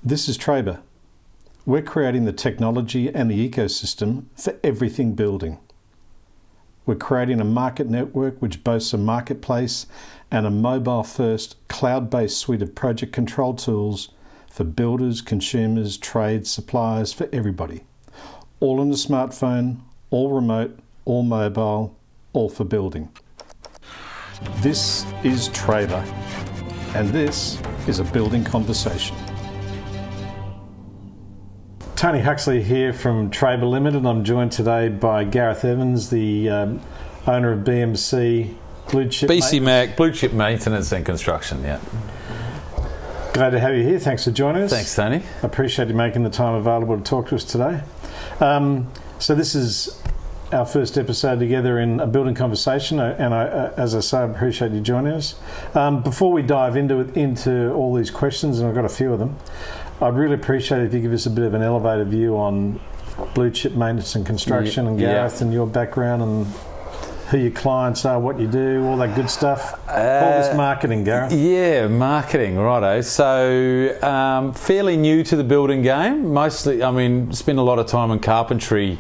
This is Trabr. We're creating the technology and the ecosystem for everything building. We're creating a market network which boasts a marketplace and a mobile-first, cloud-based suite of project control tools for builders, consumers, trades, suppliers, for everybody. All on the smartphone, all remote, all mobile, all for building. This is Trabr, and this is a building conversation. Tony Huxley here from Trabr Limited. I'm joined today by Gareth Evans, the owner of BMC Blue Chip BC Blue Chip Maintenance and Construction, yeah. Glad to have you here. Thanks for joining us. Thanks, Tony. I appreciate you making the time available to talk to us today. So this is our first episode together in a building conversation, and as I say, I appreciate you joining us. Before we dive into all these questions, and I've got a few of them, I'd really appreciate it if you give us a bit of an elevated view on Blue Chip Maintenance and Construction, and Gareth, and your background, and who your clients are, what you do, all that good stuff. All this marketing, Gareth. Yeah, marketing, righto. So, fairly new to the building game. Mostly, spent a lot of time in carpentry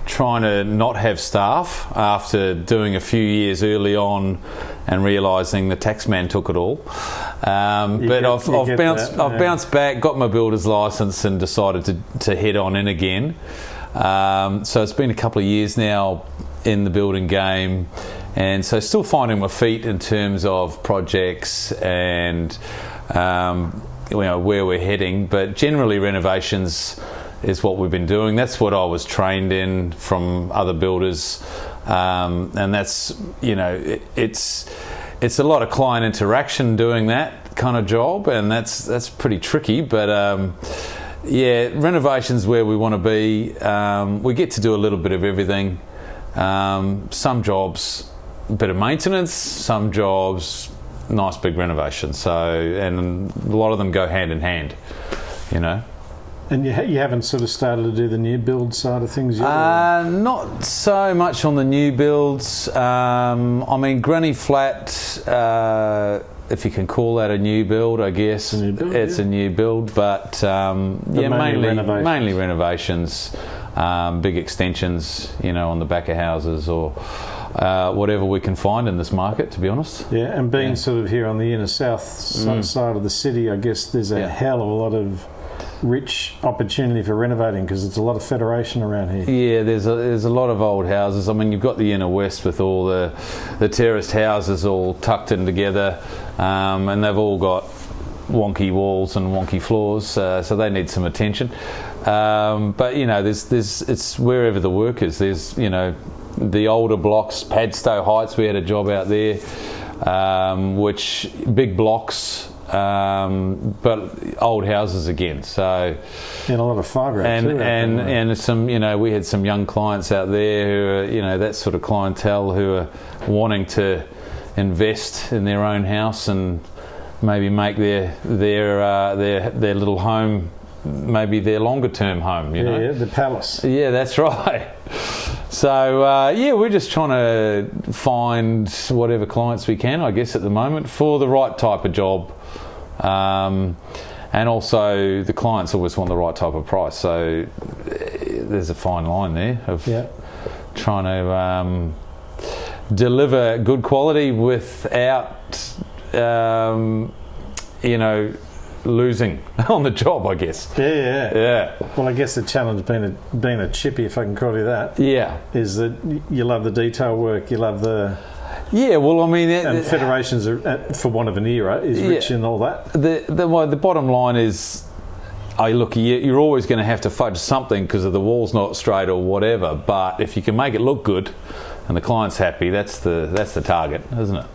trying to not have staff after doing a few years early on and realising the taxman took it all. But I've bounced back, got my builder's licence and decided to head on in again. So it's been a couple of years now in the building game, and so still finding my feet in terms of projects and where we're heading, but generally renovations is what we've been doing. That's what I was trained in from other builders, and that's, it's a lot of client interaction doing that kind of job, and that's pretty tricky, but renovations where we want to be. We get to do a little bit of everything. Some jobs a bit of maintenance, some jobs nice big renovations, and a lot of them go hand in hand, And you haven't sort of started to do the new build side of things yet? Not so much on the new builds. Granny Flat, if you can call that a new build, I guess. It's a new build, but mainly renovations, big extensions, on the back of houses or whatever we can find in this market, to be honest. Yeah, and being sort of here on the inner south side of the city, I guess there's a hell of a lot of rich opportunity for renovating because there's a lot of federation around here. Yeah, there's a lot of old houses. You've got the inner west with all the terraced houses all tucked in together, and they've all got wonky walls and wonky floors, so they need some attention. But it's wherever the work is. There's the older blocks, Padstow Heights. We had a job out there, which big blocks. But old houses again, so and a lot of fibre and some we had some young clients out there who are that sort of clientele who are wanting to invest in their own house and maybe make their little home maybe their longer term home, the palace. Yeah, that's right. So we're just trying to find whatever clients we can, I guess, at the moment for the right type of job. And also the clients always want the right type of price, so there's a fine line there of trying to deliver good quality without losing on the job, I guess. Yeah. Well, I guess the challenge being a chippy, if I can call you that, is that you love the detail work, you love the... Yeah, well, and federations are, for want of an era, is rich in all that. The bottom line is, you're always going to have to fudge something because of the wall's not straight or whatever. But if you can make it look good, and the client's happy, that's the target, isn't it?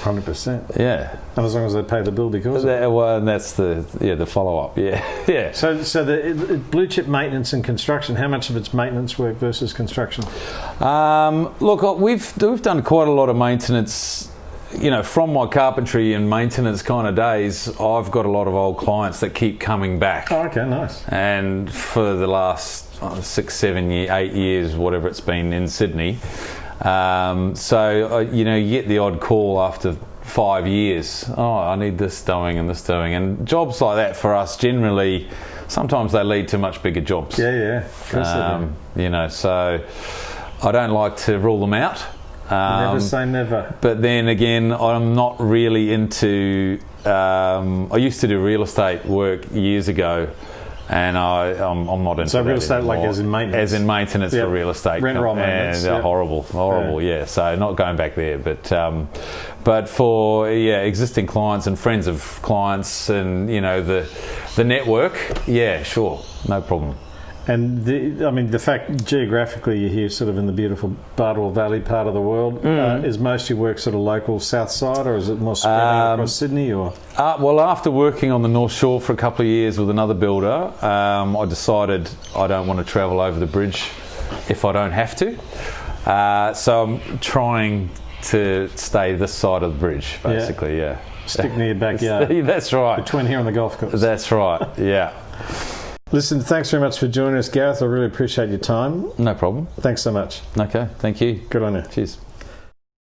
100%. Yeah. And as long as they pay the bill because of it. Well, and that's the follow up. Yeah. So the Blue Chip Maintenance and Construction, how much of it's maintenance work versus construction? Look, we've done quite a lot of maintenance. From my carpentry and maintenance kind of days, I've got a lot of old clients that keep coming back. Oh, okay, nice. And for the last 6, 7 years, 8 years, whatever it's been in Sydney. You get the odd call after 5 years. Oh, I need this doing and this doing. And jobs like that for us generally, sometimes they lead to much bigger jobs. Yeah. You know, so I don't like to rule them out. Never say never. But then again, I'm not really into... I used to do real estate work years ago, and I'm not into so real estate anymore. like as in maintenance? As in maintenance for real estate. Rent roll maintenance. And horrible, yeah. So not going back there. But for existing clients and friends of clients and, you know, the network, yeah, sure, no problem. And the fact geographically you're here sort of in the beautiful Bardwell Valley part of the world, is most of your work sort of local south side, or is it more spread out across Sydney? Or well, after working on the North Shore for a couple of years with another builder, I decided I don't want to travel over the bridge if I don't have to. So I'm trying to stay this side of the bridge, basically, yeah. Stick near your backyard. That's right. Between here and the golf course. That's right, yeah. Listen, thanks very much for joining us, Gareth. I really appreciate your time. No problem. Thanks so much. Okay, thank you. Good on you. Cheers.